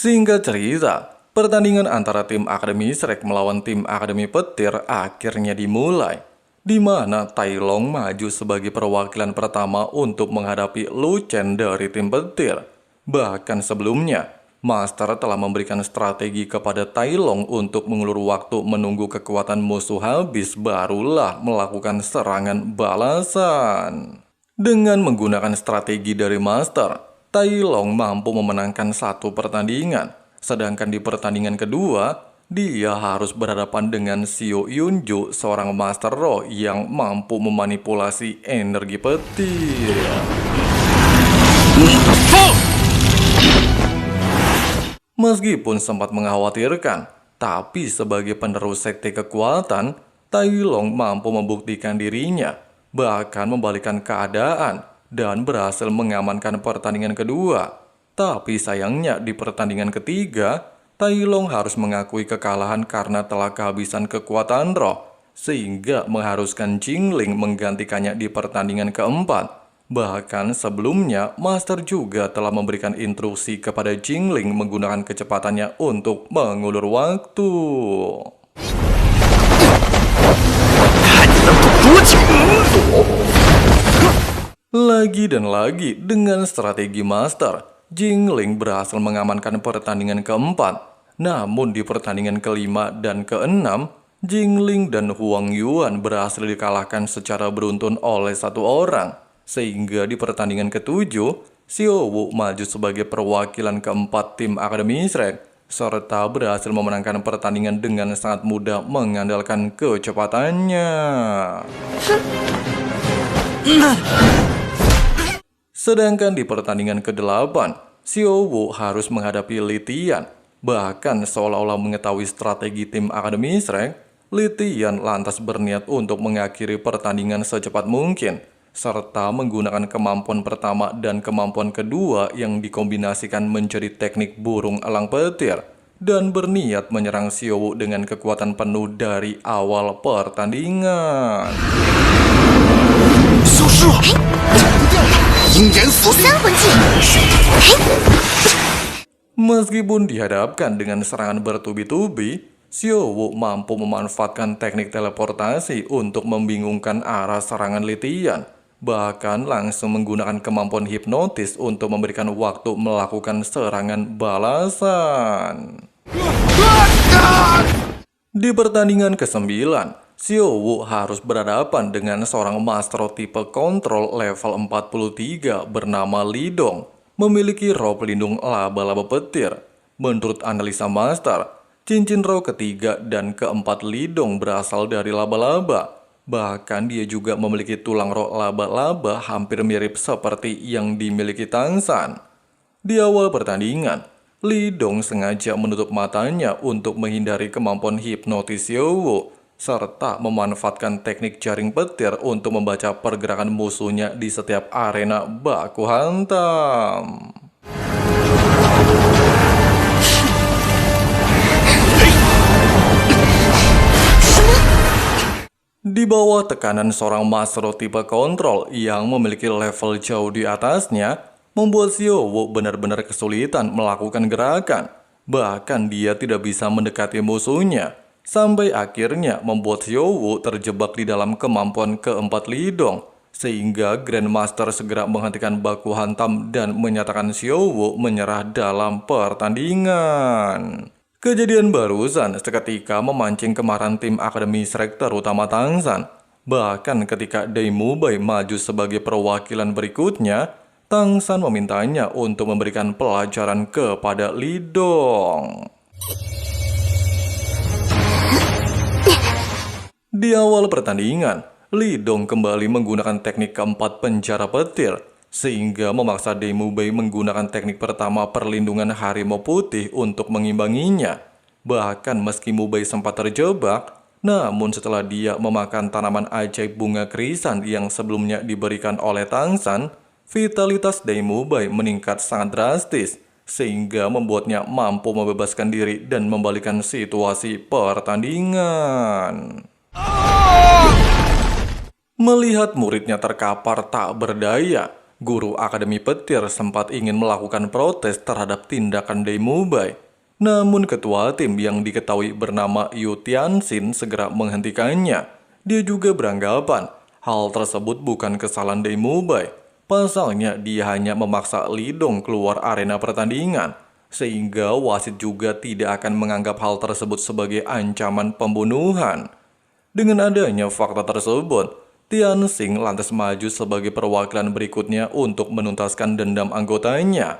Singkat cerita, pertandingan antara tim Akademi Shrek melawan tim Akademi Petir akhirnya dimulai, di mana Tai Long maju sebagai perwakilan pertama untuk menghadapi Lu Chen dari tim Petir. Bahkan sebelumnya, Master telah memberikan strategi kepada Tai Long untuk mengulur waktu menunggu kekuatan musuh habis barulah melakukan serangan balasan. Dengan menggunakan strategi dari Master, Tai Long mampu memenangkan satu pertandingan, sedangkan di pertandingan kedua, dia harus berhadapan dengan Xiao Yunju, seorang Master Roh yang mampu memanipulasi energi petir. Meskipun sempat mengkhawatirkan, tapi sebagai penerus sekte kekuatan, Tai Long mampu membuktikan dirinya, bahkan membalikan keadaan, dan berhasil mengamankan pertandingan kedua. Tapi sayangnya di pertandingan ketiga, Tai Long harus mengakui kekalahan karena telah kehabisan kekuatan roh, sehingga mengharuskan Jingling menggantikannya di pertandingan keempat. Bahkan sebelumnya, Master juga telah memberikan instruksi kepada Jingling menggunakan kecepatannya untuk mengulur waktu. Lagi dan lagi dengan strategi Master, Jingling berhasil mengamankan pertandingan keempat. Namun di pertandingan kelima dan keenam, Jingling dan Huang Yuan berhasil dikalahkan secara beruntun oleh satu orang. Sehingga di pertandingan ketujuh, Xiao Wu maju sebagai perwakilan keempat tim Akademi Shrek, serta berhasil memenangkan pertandingan dengan sangat mudah mengandalkan kecepatannya. Sedangkan di pertandingan ke-8, Xiao Wu harus menghadapi Li Tian. Bahkan seolah-olah mengetahui strategi tim Akademi Shrek, Li Tian lantas berniat untuk mengakhiri pertandingan secepat mungkin, serta menggunakan kemampuan pertama dan kemampuan kedua yang dikombinasikan menjadi teknik burung elang petir, dan berniat menyerang Xiao Wu dengan kekuatan penuh dari awal pertandingan. Meskipun dihadapkan dengan serangan bertubi-tubi, Xiao Wu mampu memanfaatkan teknik teleportasi untuk membingungkan arah serangan Li Tian, bahkan langsung menggunakan kemampuan hipnotis untuk memberikan waktu melakukan serangan balasan. Di pertandingan ke-9, Xiao Wu harus berhadapan dengan seorang master tipe kontrol level 43 bernama Li Dong, memiliki roh pelindung laba-laba petir. Menurut analisa Master, cincin roh ketiga dan keempat Li Dong berasal dari laba-laba. Bahkan dia juga memiliki tulang roh laba-laba hampir mirip seperti yang dimiliki Tang San. Di awal pertandingan, Li Dong sengaja menutup matanya untuk menghindari kemampuan hipnotis Xiao Wu, serta memanfaatkan teknik jaring petir untuk membaca pergerakan musuhnya di setiap arena baku hantam. Di bawah tekanan seorang master tipe kontrol yang memiliki level jauh di atasnya, membuat Xiao Wu benar-benar kesulitan melakukan gerakan. Bahkan dia tidak bisa mendekati musuhnya, sampai akhirnya membuat Xiao Wu terjebak di dalam kemampuan keempat Li Dong, sehingga Grandmaster segera menghentikan baku hantam dan menyatakan Xiao Wu menyerah dalam pertandingan. Kejadian barusan seketika memancing kemarahan tim Akademi Shrek terutama Tang San. Bahkan ketika Dai Mubai maju sebagai perwakilan berikutnya, Tang San memintanya untuk memberikan pelajaran kepada Li Dong. Di awal pertandingan, Li Dong kembali menggunakan teknik keempat penjara petir, sehingga memaksa Dai Mubai menggunakan teknik pertama perlindungan harimau putih untuk mengimbanginya. Bahkan meski Mubai sempat terjebak, namun setelah dia memakan tanaman ajaib bunga krisan yang sebelumnya diberikan oleh Tang San, vitalitas Dai Mubai meningkat sangat drastis, sehingga membuatnya mampu membebaskan diri dan membalikan situasi pertandingan. Melihat muridnya terkapar tak berdaya, guru Akademi Petir sempat ingin melakukan protes terhadap tindakan Dai Mubai. Namun ketua tim yang diketahui bernama Yu Tianxin segera menghentikannya. Dia juga beranggapan hal tersebut bukan kesalahan Dai Mubai. Pasalnya dia hanya memaksa Li Dong keluar arena pertandingan. Sehingga wasit juga tidak akan menganggap hal tersebut sebagai ancaman pembunuhan. Dengan adanya fakta tersebut, Tianxin lantas maju sebagai perwakilan berikutnya untuk menuntaskan dendam anggotanya.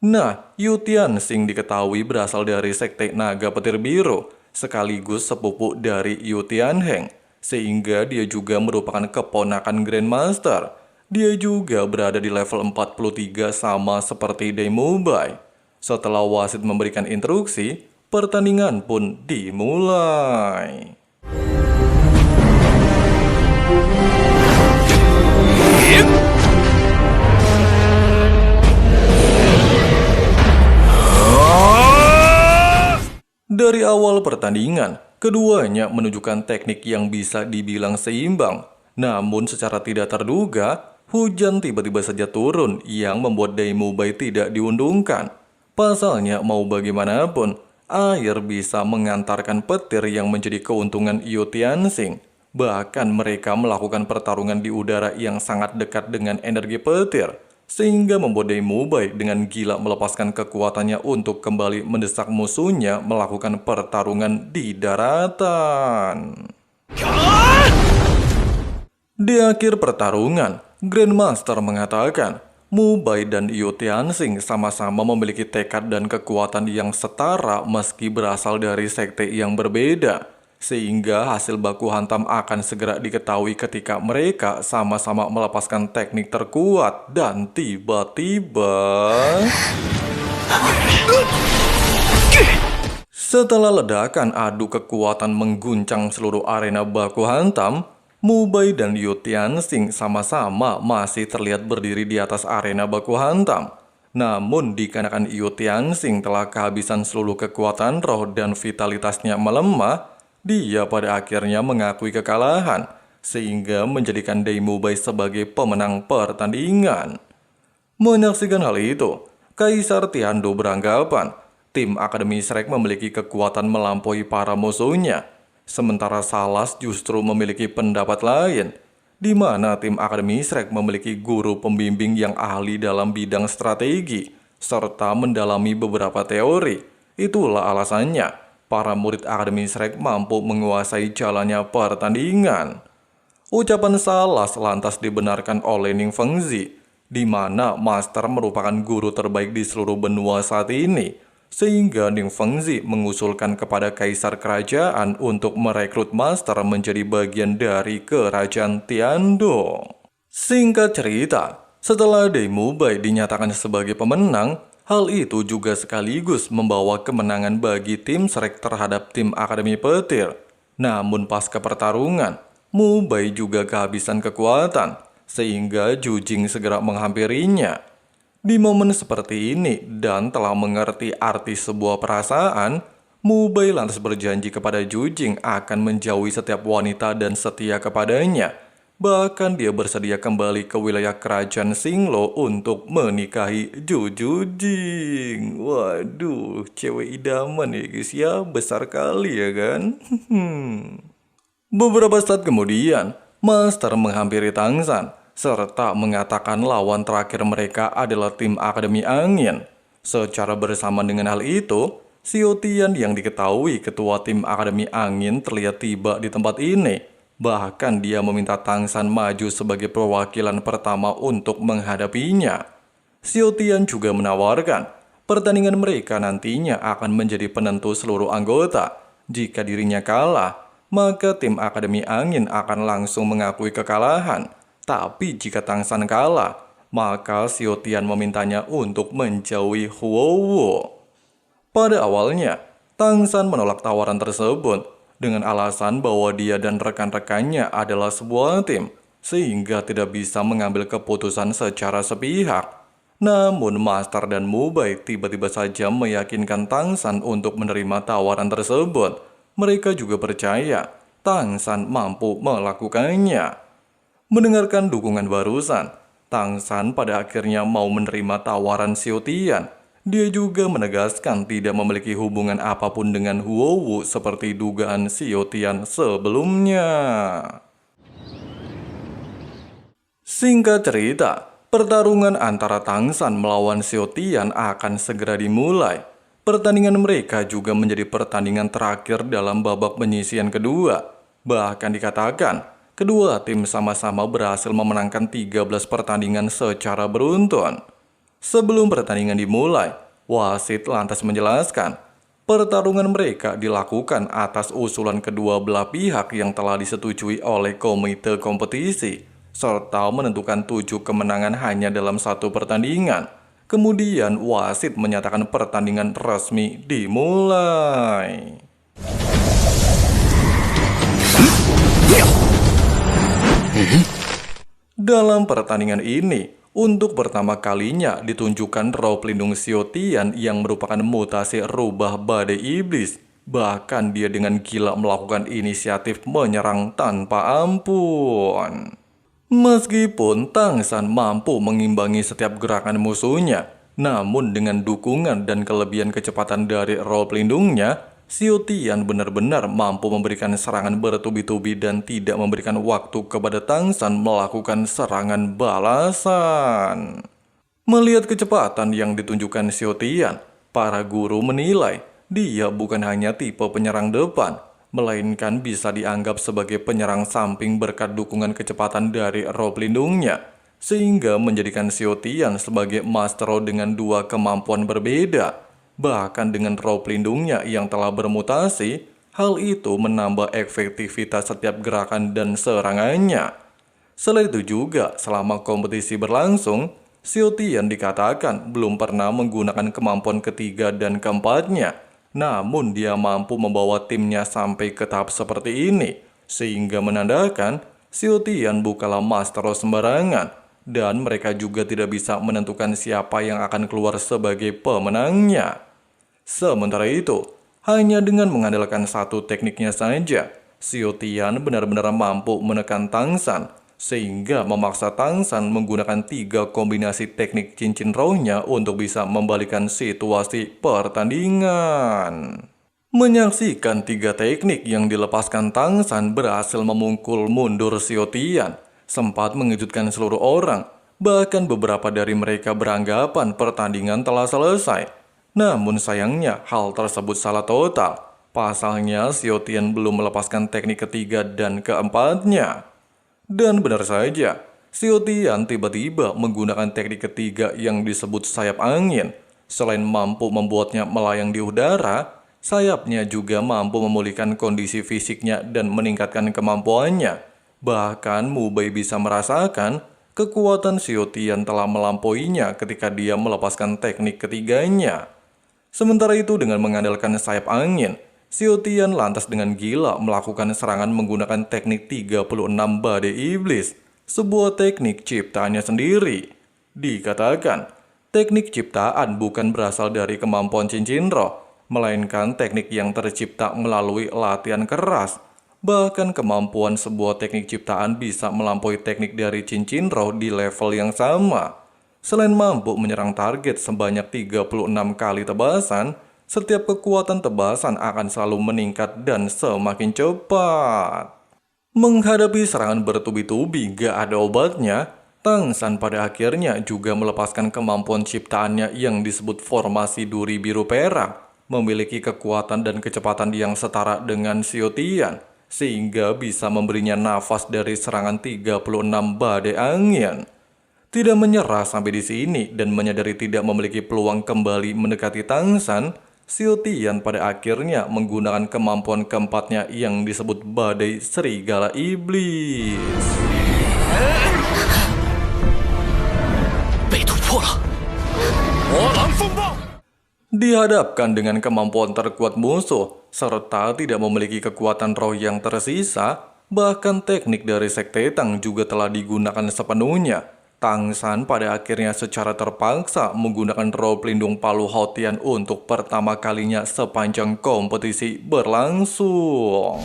Nah, Yu Tianxin diketahui berasal dari sekte Naga Petir Biru, sekaligus sepupu dari Yu Tianheng, sehingga dia juga merupakan keponakan Grandmaster. Dia juga berada di level 43 sama seperti Dai Mubai. Setelah wasit memberikan instruksi, pertandingan pun dimulai. Dari awal pertandingan, keduanya menunjukkan teknik yang bisa dibilang seimbang. Namun secara tidak terduga, hujan tiba-tiba saja turun yang membuat Dai Mubai tidak diuntungkan. Pasalnya mau bagaimanapun, air bisa mengantarkan petir yang menjadi keuntungan Yu Tianxin. Bahkan mereka melakukan pertarungan di udara yang sangat dekat dengan energi petir. Sehingga membuat Dai Mubai dengan gila melepaskan kekuatannya untuk kembali mendesak musuhnya melakukan pertarungan di daratan. Di akhir pertarungan, Grandmaster mengatakan Mubai dan Yu Tianxin sama-sama memiliki tekad dan kekuatan yang setara meski berasal dari sekte yang berbeda. Sehingga hasil baku hantam akan segera diketahui ketika mereka sama-sama melepaskan teknik terkuat. Dan tiba-tiba, setelah ledakan adu kekuatan mengguncang seluruh arena baku hantam, Mubai dan Yu Tianxin sama-sama masih terlihat berdiri di atas arena baku hantam. Namun dikarenakan Yu Tianxin telah kehabisan seluruh kekuatan roh dan vitalitasnya melemah, dia pada akhirnya mengakui kekalahan, sehingga menjadikan Dai Mubai sebagai pemenang pertandingan. Menyaksikan hal itu, Kaisar Tiando beranggapan tim Akademi Shrek memiliki kekuatan melampaui para musuhnya, sementara Salas justru memiliki pendapat lain, di mana tim Akademi Shrek memiliki guru pembimbing yang ahli dalam bidang strategi, serta mendalami beberapa teori. Itulah alasannya para murid Akademi Shrek mampu menguasai jalannya pertandingan. Ucapan Salas lantas dibenarkan oleh Ning Fengzi, di mana Master merupakan guru terbaik di seluruh benua saat ini, sehingga Ning Fengzi mengusulkan kepada Kaisar Kerajaan untuk merekrut Master menjadi bagian dari Kerajaan Tiando. Singkat cerita, setelah Dai Mubai dinyatakan sebagai pemenang, hal itu juga sekaligus membawa kemenangan bagi tim Shrek terhadap tim Akademi Petir. Namun pasca pertarungan, Mubai juga kehabisan kekuatan, sehingga Jujing segera menghampirinya. Di momen seperti ini dan telah mengerti arti sebuah perasaan, Mubai lantas berjanji kepada Jujing akan menjauhi setiap wanita dan setia kepadanya. Bahkan dia bersedia kembali ke wilayah kerajaan Xinglo untuk menikahi Jujing. Waduh, cewek idaman ya guys ya, besar kali ya kan? Beberapa saat kemudian, Master menghampiri Tangsan, serta mengatakan lawan terakhir mereka adalah tim Akademi Angin. Secara bersamaan dengan hal itu, Xiao Tian yang diketahui ketua tim Akademi Angin terlihat tiba di tempat ini. Bahkan dia meminta Tangsan maju sebagai perwakilan pertama untuk menghadapinya. Xiao Tian juga menawarkan pertandingan mereka nantinya akan menjadi penentu seluruh anggota. Jika dirinya kalah, maka tim Akademi Angin akan langsung mengakui kekalahan. Tapi jika Tangsan kalah, maka Xiao Tian memintanya untuk menjauhi Huowo. Pada awalnya, Tangsan menolak tawaran tersebut dengan alasan bahwa dia dan rekan-rekannya adalah sebuah tim, sehingga tidak bisa mengambil keputusan secara sepihak. Namun Master dan Mubai tiba-tiba saja meyakinkan Tangsan untuk menerima tawaran tersebut. Mereka juga percaya Tangsan mampu melakukannya. Mendengarkan dukungan barusan, Tang San pada akhirnya mau menerima tawaran Xiao Tian. Dia juga menegaskan tidak memiliki hubungan apapun dengan Huo Wu seperti dugaan Xiao Tian sebelumnya. Singkat cerita, pertarungan antara Tang San melawan Xiao Tian akan segera dimulai. Pertandingan mereka juga menjadi pertandingan terakhir dalam babak penyisihan kedua. Bahkan dikatakan, kedua tim sama-sama berhasil memenangkan 13 pertandingan secara beruntun. Sebelum pertandingan dimulai, wasit lantas menjelaskan, pertarungan mereka dilakukan atas usulan kedua belah pihak yang telah disetujui oleh komite kompetisi, serta menentukan 7 kemenangan hanya dalam satu pertandingan. Kemudian wasit menyatakan pertandingan resmi dimulai. Dalam pertandingan ini, untuk pertama kalinya ditunjukkan roh pelindung Xiao Tian yang merupakan mutasi rubah badai iblis. Bahkan dia dengan gila melakukan inisiatif menyerang tanpa ampun. Meskipun Tang San mampu mengimbangi setiap gerakan musuhnya, namun dengan dukungan dan kelebihan kecepatan dari roh pelindungnya, Xiao Tian benar-benar mampu memberikan serangan bertubi-tubi dan tidak memberikan waktu kepada Tang San melakukan serangan balasan. Melihat kecepatan yang ditunjukkan Xiao Tian, para guru menilai dia bukan hanya tipe penyerang depan, melainkan bisa dianggap sebagai penyerang samping berkat dukungan kecepatan dari roh pelindungnya, sehingga menjadikan Xiao Tian sebagai maestro dengan 2 kemampuan berbeda. Bahkan dengan roh pelindungnya yang telah bermutasi, hal itu menambah efektivitas setiap gerakan dan serangannya. Selain itu juga, selama kompetisi berlangsung, Xiao Tian dikatakan belum pernah menggunakan kemampuan ketiga dan keempatnya. Namun dia mampu membawa timnya sampai ke tahap seperti ini, sehingga menandakan Xiao Tian bukanlah maestro sembarangan, dan mereka juga tidak bisa menentukan siapa yang akan keluar sebagai pemenangnya. Sementara itu, hanya dengan mengandalkan satu tekniknya saja, Xiao Tian benar-benar mampu menekan Tang San, sehingga memaksa Tang San menggunakan 3 kombinasi teknik cincin rohnya untuk bisa membalikan situasi pertandingan. Menyaksikan 3 teknik yang dilepaskan Tang San berhasil memukul mundur Xiao Tian, sempat mengejutkan seluruh orang. Bahkan beberapa dari mereka beranggapan pertandingan telah selesai. Namun sayangnya hal tersebut salah total. Pasalnya Xiao Tian belum melepaskan teknik ketiga dan keempatnya. Dan benar saja, Xiao Tian tiba-tiba menggunakan teknik ketiga yang disebut sayap angin. Selain mampu membuatnya melayang di udara, sayapnya juga mampu memulihkan kondisi fisiknya dan meningkatkan kemampuannya. Bahkan Mu Bei bisa merasakan kekuatan Xiao Tian telah melampauinya ketika dia melepaskan teknik ketiganya. Sementara itu dengan mengandalkan sayap angin, Xiao Tian lantas dengan gila melakukan serangan menggunakan teknik 36 badai iblis, sebuah teknik ciptaannya sendiri. Dikatakan, teknik ciptaan bukan berasal dari kemampuan cincin roh, melainkan teknik yang tercipta melalui latihan keras. Bahkan kemampuan sebuah teknik ciptaan bisa melampaui teknik dari cincin roh di level yang sama. Selain mampu menyerang target sebanyak 36 kali tebasan, setiap kekuatan tebasan akan selalu meningkat dan semakin cepat. Menghadapi serangan bertubi-tubi gak ada obatnya, Tang San pada akhirnya juga melepaskan kemampuan ciptaannya yang disebut formasi duri biru perak, memiliki kekuatan dan kecepatan yang setara dengan Xiao Tian, sehingga bisa memberinya nafas dari serangan 36 badai angin. Tidak menyerah sampai di sini dan menyadari tidak memiliki peluang kembali mendekati Tang San, Xiao Tian pada akhirnya menggunakan kemampuan keempatnya yang disebut badai serigala iblis. Dihadapkan dengan kemampuan terkuat musuh, serta tidak memiliki kekuatan roh yang tersisa, bahkan teknik dari Sekte Tang juga telah digunakan sepenuhnya. Tang San pada akhirnya secara terpaksa menggunakan roh pelindung Palu Haotian untuk pertama kalinya sepanjang kompetisi berlangsung.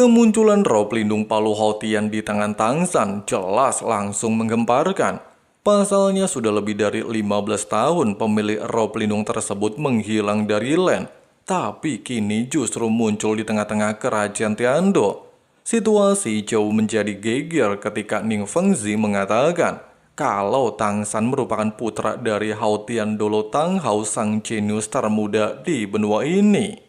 Kemunculan roh pelindung Palu Hautian di tangan Tang San jelas langsung menggemparkan. Pasalnya sudah lebih dari 15 tahun pemilik roh pelindung tersebut menghilang dari Land. Tapi kini justru muncul di tengah-tengah kerajaan Tiando. Situasi jauh menjadi geger ketika Ning Fengzi mengatakan kalau Tang San merupakan putra dari Hautian Dolo Tang Hao sang jenius termuda di benua ini.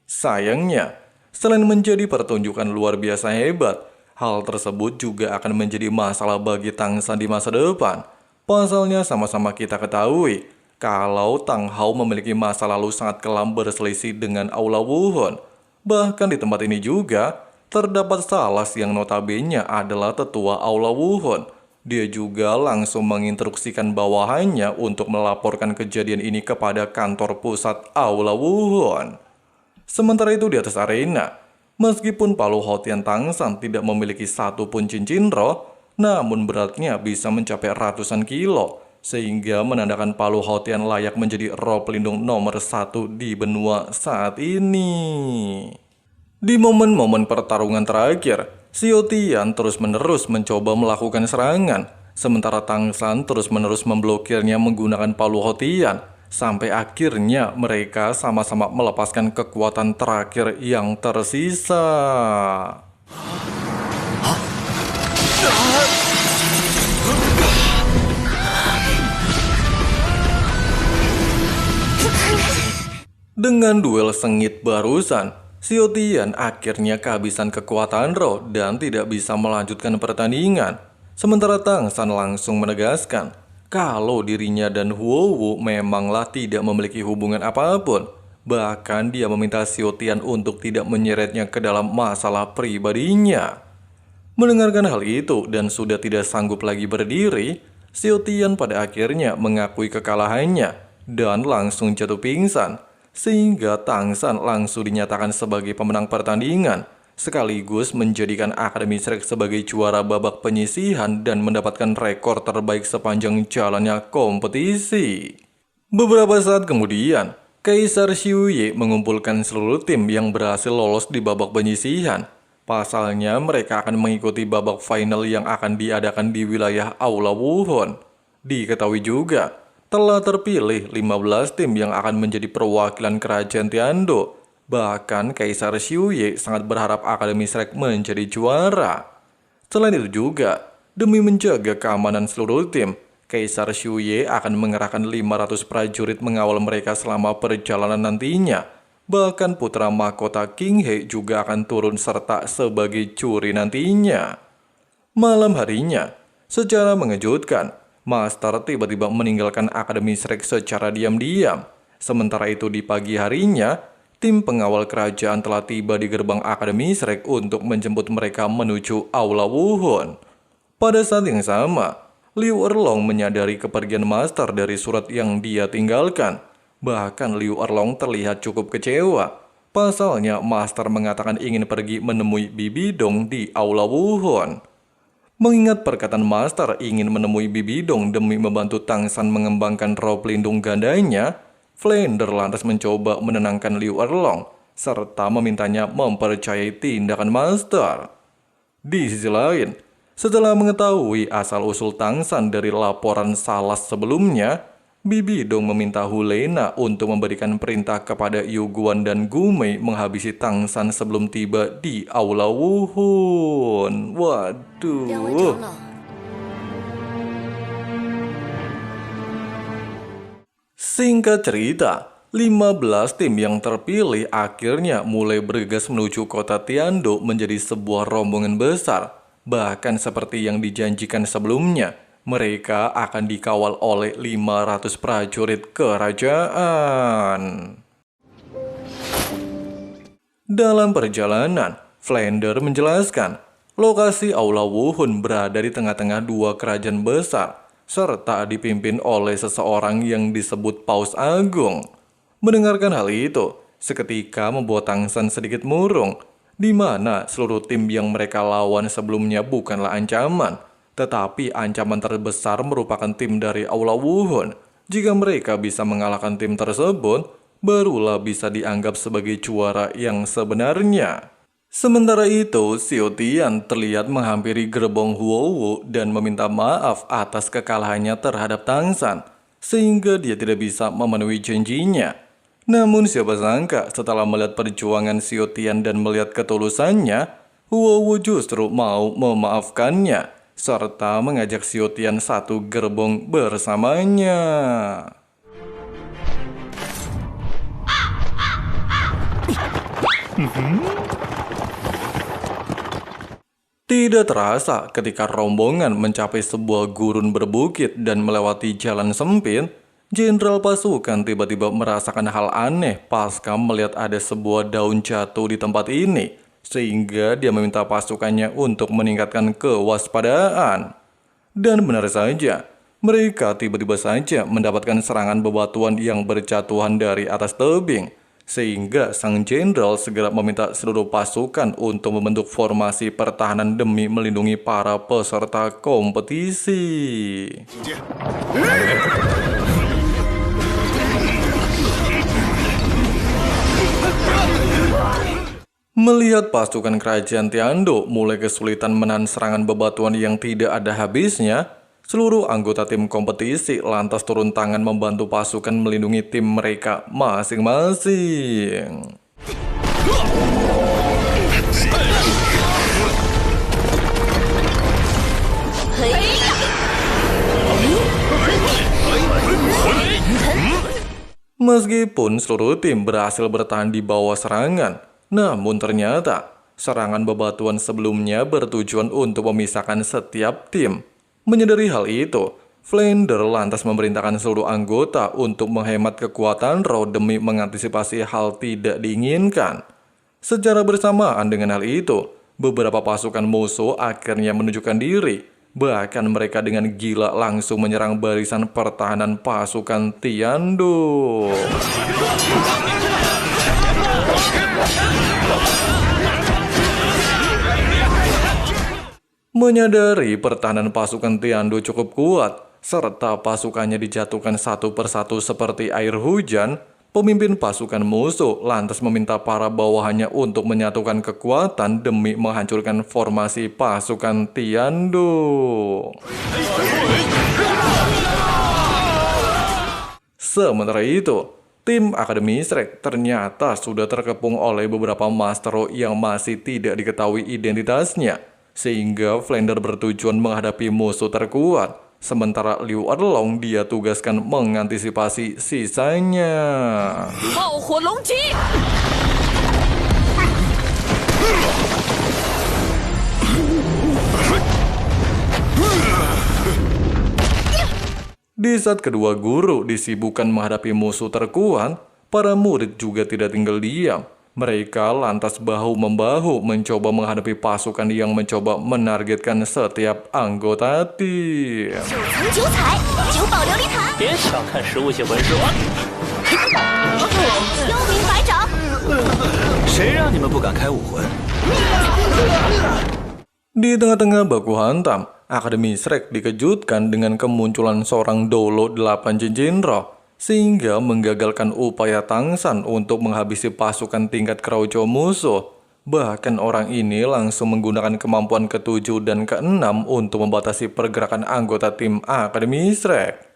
Sayangnya, selain menjadi pertunjukan luar biasa hebat, hal tersebut juga akan menjadi masalah bagi Tang San di masa depan. Pasalnya sama-sama kita ketahui, kalau Tang Hao memiliki masa lalu sangat kelam berselisih dengan Aula Wuhun. Bahkan di tempat ini juga, terdapat Salas yang notabene adalah tetua Aula Wuhun. Dia juga langsung menginstruksikan bawahannya untuk melaporkan kejadian ini kepada kantor pusat Aula Wuhun. Sementara itu di atas arena, meskipun Palu Hautian Tang San tidak memiliki satu pun cincin roh, namun beratnya bisa mencapai ratusan kilo, sehingga menandakan Palu Hautian layak menjadi roh pelindung nomor 1 di benua saat ini. Di momen-momen pertarungan terakhir, Xiao Tian terus-menerus mencoba melakukan serangan, sementara Tang San terus-menerus memblokirnya menggunakan Palu Hautian, sampai akhirnya mereka sama-sama melepaskan kekuatan terakhir yang tersisa. Dengan duel sengit barusan, Xiao Tian akhirnya kehabisan kekuatan roh dan tidak bisa melanjutkan pertandingan. Sementara Tang San langsung menegaskan kalau dirinya dan Huo Wu memanglah tidak memiliki hubungan apapun. Bahkan dia meminta Xiao Tian untuk tidak menyeretnya ke dalam masalah pribadinya. Mendengarkan hal itu dan sudah tidak sanggup lagi berdiri, Xiao Tian pada akhirnya mengakui kekalahannya dan langsung jatuh pingsan, sehingga Tang San langsung dinyatakan sebagai pemenang pertandingan, sekaligus menjadikan Akademi Shrek sebagai juara babak penyisihan dan mendapatkan rekor terbaik sepanjang jalannya kompetisi. Beberapa saat kemudian, Kaisar Xiuye mengumpulkan seluruh tim yang berhasil lolos di babak penyisihan. Pasalnya mereka akan mengikuti babak final yang akan diadakan di wilayah Aula Wuhun. Diketahui juga, telah terpilih 15 tim yang akan menjadi perwakilan kerajaan Tiando. Bahkan Kaisar Xiuye sangat berharap Akademi Shrek menjadi juara. Selain itu juga, demi menjaga keamanan seluruh tim, Kaisar Xiuye akan mengerahkan 500 prajurit mengawal mereka selama perjalanan nantinya. Bahkan putra mahkota King He juga akan turun serta sebagai curi nantinya. Malam harinya, secara mengejutkan, Master tiba-tiba meninggalkan Akademi Shrek secara diam-diam. Sementara itu di pagi harinya, tim pengawal kerajaan telah tiba di gerbang Akademi Shrek untuk menjemput mereka menuju Aula Wuhun. Pada saat yang sama, Liu Erlong menyadari kepergian Master dari surat yang dia tinggalkan. Bahkan Liu Erlong terlihat cukup kecewa. Pasalnya Master mengatakan ingin pergi menemui Bibi Dong di Aula Wuhun. Mengingat perkataan Master ingin menemui Bibi Dong demi membantu Tang San mengembangkan roh pelindung gandanya, Flander lantas mencoba menenangkan Liu Erlong, serta memintanya mempercayai tindakan Master. Di sisi lain, setelah mengetahui asal-usul Tang San dari laporan Salas sebelumnya, Bibi Dong meminta Hulena untuk memberikan perintah kepada Yu Guan dan Gumei menghabisi Tang San sebelum tiba di Aula Wuhun. Waduh. Singkat cerita, 15 tim yang terpilih akhirnya mulai bergegas menuju kota Tiando menjadi sebuah rombongan besar. Bahkan seperti yang dijanjikan sebelumnya, mereka akan dikawal oleh 500 prajurit kerajaan. Dalam perjalanan, Flander menjelaskan, lokasi Aula Wuhun berada di tengah-tengah dua kerajaan besar, serta dipimpin oleh seseorang yang disebut Paus Agung. Mendengarkan hal itu, seketika membuat Tang San sedikit murung, di mana seluruh tim yang mereka lawan sebelumnya bukanlah ancaman, tetapi ancaman terbesar merupakan tim dari Aula Wuhun. Jika mereka bisa mengalahkan tim tersebut, barulah bisa dianggap sebagai juara yang sebenarnya. Sementara itu, Xiao Tian terlihat menghampiri gerbong Huowu dan meminta maaf atas kekalahannya terhadap Tang San, sehingga dia tidak bisa memenuhi janjinya. Namun siapa sangka setelah melihat perjuangan Xiao Tian dan melihat ketulusannya, Huowu justru mau memaafkannya, serta mengajak Xiao Tian satu gerbong bersamanya. Tidak terasa ketika rombongan mencapai sebuah gurun berbukit dan melewati jalan sempit, Jenderal pasukan tiba-tiba merasakan hal aneh pasca melihat ada sebuah daun jatuh di tempat ini, sehingga dia meminta pasukannya untuk meningkatkan kewaspadaan. Dan benar saja, mereka tiba-tiba saja mendapatkan serangan bebatuan yang berjatuhan dari atas tebing, sehingga sang jenderal segera meminta seluruh pasukan untuk membentuk formasi pertahanan demi melindungi para peserta kompetisi. Melihat pasukan kerajaan Tiando mulai kesulitan menahan serangan bebatuan yang tidak ada habisnya, seluruh anggota tim kompetisi lantas turun tangan membantu pasukan melindungi tim mereka masing-masing. Meskipun seluruh tim berhasil bertahan di bawah serangan, namun ternyata serangan bebatuan sebelumnya bertujuan untuk memisahkan setiap tim. Menyadari hal itu, Flander lantas memerintahkan seluruh anggota untuk menghemat kekuatan roh demi mengantisipasi hal tidak diinginkan. Secara bersamaan dengan hal itu, beberapa pasukan musuh akhirnya menunjukkan diri. Bahkan mereka dengan gila langsung menyerang barisan pertahanan pasukan Tiando. Menyadari pertahanan pasukan Tiando cukup kuat, serta pasukannya dijatuhkan satu persatu seperti air hujan, pemimpin pasukan musuh lantas meminta para bawahannya untuk menyatukan kekuatan demi menghancurkan formasi pasukan Tiando. Sementara itu, tim Akademi Shrek ternyata sudah terkepung oleh beberapa Master yang masih tidak diketahui identitasnya, sehingga Flander bertujuan menghadapi musuh terkuat, sementara Liu Erlong dia tugaskan mengantisipasi sisanya. Di saat kedua guru disibukkan menghadapi musuh terkuat, para murid juga tidak tinggal diam. Mereka lantas bahu-membahu mencoba menghadapi pasukan yang mencoba menargetkan setiap anggota tim. Di tengah-tengah baku hantam, Akademi Shrek dikejutkan dengan kemunculan seorang Dolo 8 Jenderal, sehingga menggagalkan upaya Tang San untuk menghabisi pasukan tingkat Kraujo musuh. Bahkan orang ini langsung menggunakan kemampuan ke-7 dan ke-6 untuk membatasi pergerakan anggota tim Akademi Shrek.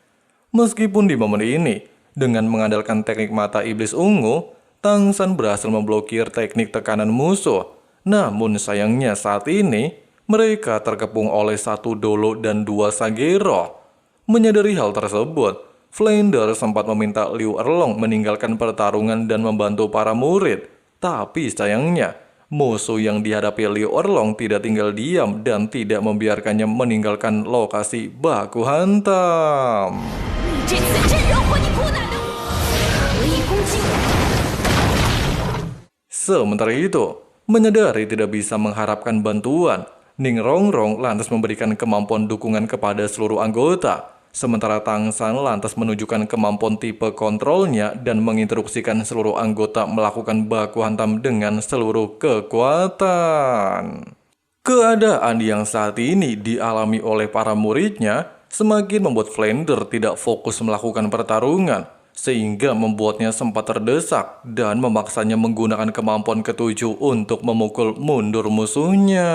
Meskipun di momen ini, dengan mengandalkan teknik mata iblis ungu, Tang San berhasil memblokir teknik tekanan musuh. Namun sayangnya saat ini, mereka terkepung oleh 1 Dolo dan 2 Sagero. Menyadari hal tersebut, Flander sempat meminta Liu Erlong meninggalkan pertarungan dan membantu para murid. Tapi sayangnya, musuh yang dihadapi Liu Erlong tidak tinggal diam dan tidak membiarkannya meninggalkan lokasi baku hantam. Sementara itu, menyadari tidak bisa mengharapkan bantuan, Ning Rongrong lantas memberikan kemampuan dukungan kepada seluruh anggota. Sementara Tang San lantas menunjukkan kemampuan tipe kontrolnya dan menginstruksikan seluruh anggota melakukan baku hantam dengan seluruh kekuatan. Keadaan yang saat ini dialami oleh para muridnya semakin membuat Flander tidak fokus melakukan pertarungan. sehingga membuatnya sempat terdesak dan memaksanya menggunakan kemampuan ketujuh untuk memukul mundur musuhnya.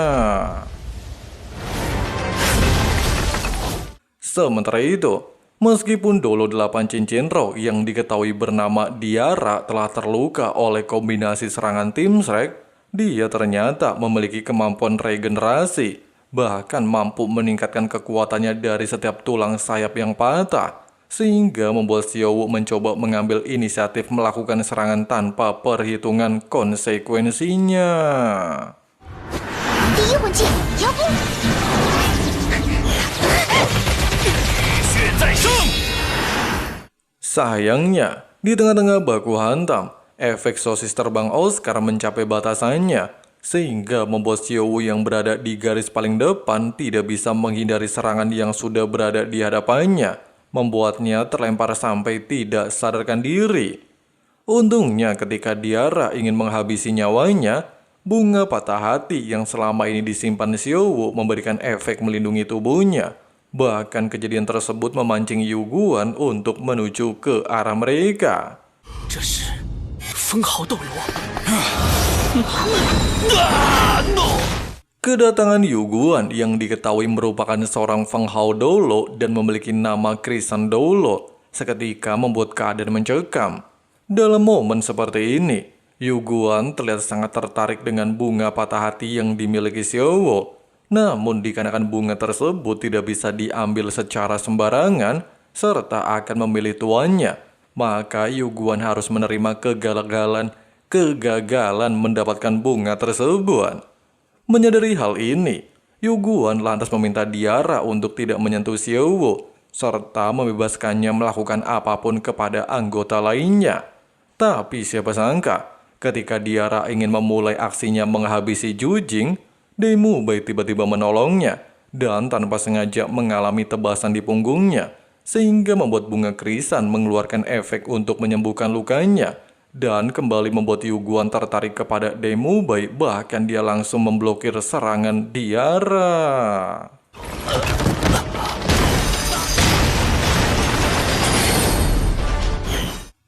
Sementara itu, meskipun Dolo 8 Cincin Roh yang diketahui bernama Diara telah terluka oleh kombinasi serangan tim Shrek, dia ternyata memiliki kemampuan regenerasi, bahkan mampu meningkatkan kekuatannya dari setiap tulang sayap yang patah, sehingga membuat Xiao mencoba mengambil inisiatif melakukan serangan tanpa perhitungan konsekuensinya. Sayangnya, di tengah-tengah baku hantam, efek sosis terbang Oscar mencapai batasannya, sehingga membuat Xiao yang berada di garis paling depan tidak bisa menghindari serangan yang sudah berada di hadapannya, membuatnya terlempar sampai tidak sadarkan diri. Untungnya ketika Diara ingin menghabisi nyawanya, bunga patah hati yang selama ini disimpan Xiao memberikan efek melindungi tubuhnya. Bahkan kejadian tersebut memancing Yu Guan untuk menuju ke arah mereka. Kedatangan Yu Guan yang diketahui merupakan seorang Feng Hao Dolo dan memiliki nama Krisan Dolo seketika membuat keadaan mencekam. Dalam momen seperti ini, Yu Guan terlihat sangat tertarik dengan bunga patah hati yang dimiliki Xiao. Namun dikarenakan bunga tersebut tidak bisa diambil secara sembarangan serta akan memilih tuannya, maka Yu Guan harus menerima kegagalan mendapatkan bunga tersebut. Menyadari hal ini, Yu Guan lantas meminta Diara untuk tidak menyentuh Xiao serta membebaskannya melakukan apapun kepada anggota lainnya. Tapi siapa sangka, ketika Diara ingin memulai aksinya menghabisi Jujing, Demu Bai tiba-tiba menolongnya dan tanpa sengaja mengalami tebasan di punggungnya, sehingga membuat bunga krisan mengeluarkan efek untuk menyembuhkan lukanya dan kembali membuat Yu Guan tertarik kepada Demu Bai, bahkan dia langsung memblokir serangan Diara.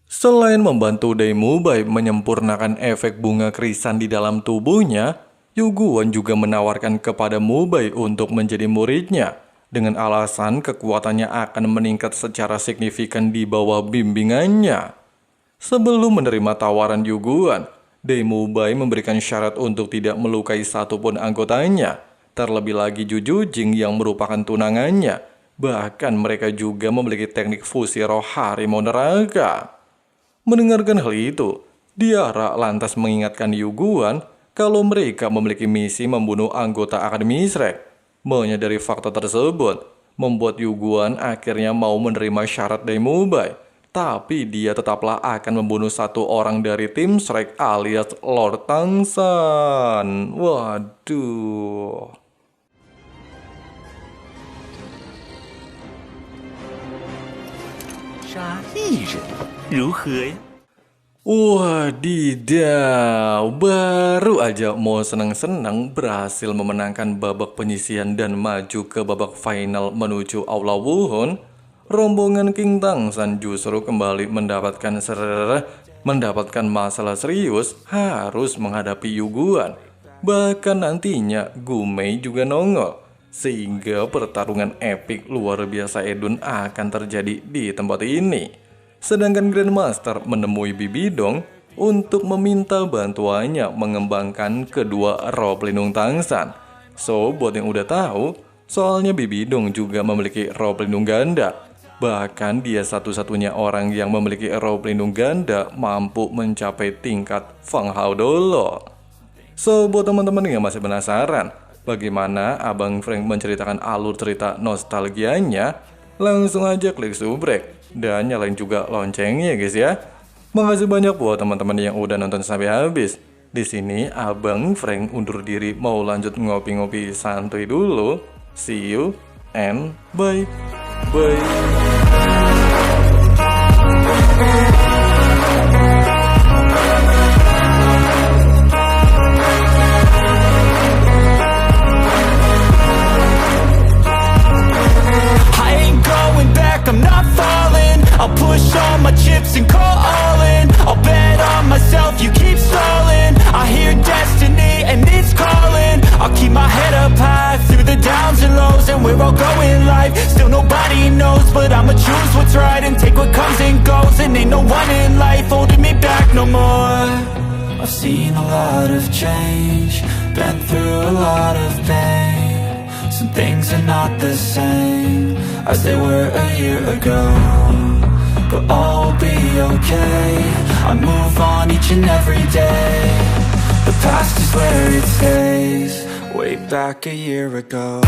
Selain membantu Demu Bai menyempurnakan efek bunga krisan di dalam tubuhnya, Yu Guan juga menawarkan kepada Mu Bai untuk menjadi muridnya dengan alasan kekuatannya akan meningkat secara signifikan di bawah bimbingannya. Sebelum menerima tawaran Yu Guan, Demu Bai memberikan syarat untuk tidak melukai satupun anggotanya, terlebih lagi Jujing yang merupakan tunangannya. Bahkan mereka juga memiliki teknik fusi roh harimau neraka. Mendengarkan hal itu, Diara lantas mengingatkan Yu Guan kalau mereka memiliki misi membunuh anggota Akademi Shrek. Menyadari fakta tersebut, membuat Yu Guan akhirnya mau menerima syarat Demu Bai. Tapi dia tetaplah akan membunuh satu orang dari tim Shrek alias Lord Tangsan. Waduh. Wadidaw, baru aja mau senang-senang berhasil memenangkan babak penyisihan dan maju ke babak final menuju Aula Wuhun, rombongan King Tangsan justru kembali mendapatkan masalah serius, harus menghadapi Yu Guan. Bahkan nantinya Gumei juga nongol, sehingga pertarungan epik luar biasa edun akan terjadi di tempat ini. Sedangkan Grandmaster menemui Bibidong untuk meminta bantuannya mengembangkan kedua roh pelindung Tangsan. So, buat yang udah tahu, soalnya Bibidong juga memiliki roh pelindung ganda. Bahkan dia satu-satunya orang yang memiliki roh pelindung ganda mampu mencapai tingkat Feng Hao Dolo. So, buat teman-teman yang masih penasaran bagaimana Abang Frank menceritakan alur cerita nostalgianya, langsung aja klik subrek dan nyalain juga loncengnya guys ya. Makasih banyak buat teman-teman yang udah nonton sampai habis. Di sini Abang Frank undur diri mau lanjut ngopi-ngopi santuy dulu. See you and bye. Bye. I'm not falling, I'll push all my chips what's right and take what comes and goes. And ain't no one in life holding me back no more. I've seen a lot of change, been through a lot of pain. Some things are not the same as they were a year ago, but all will be okay. I move on each and every day. The past is where it stays, way back a year ago.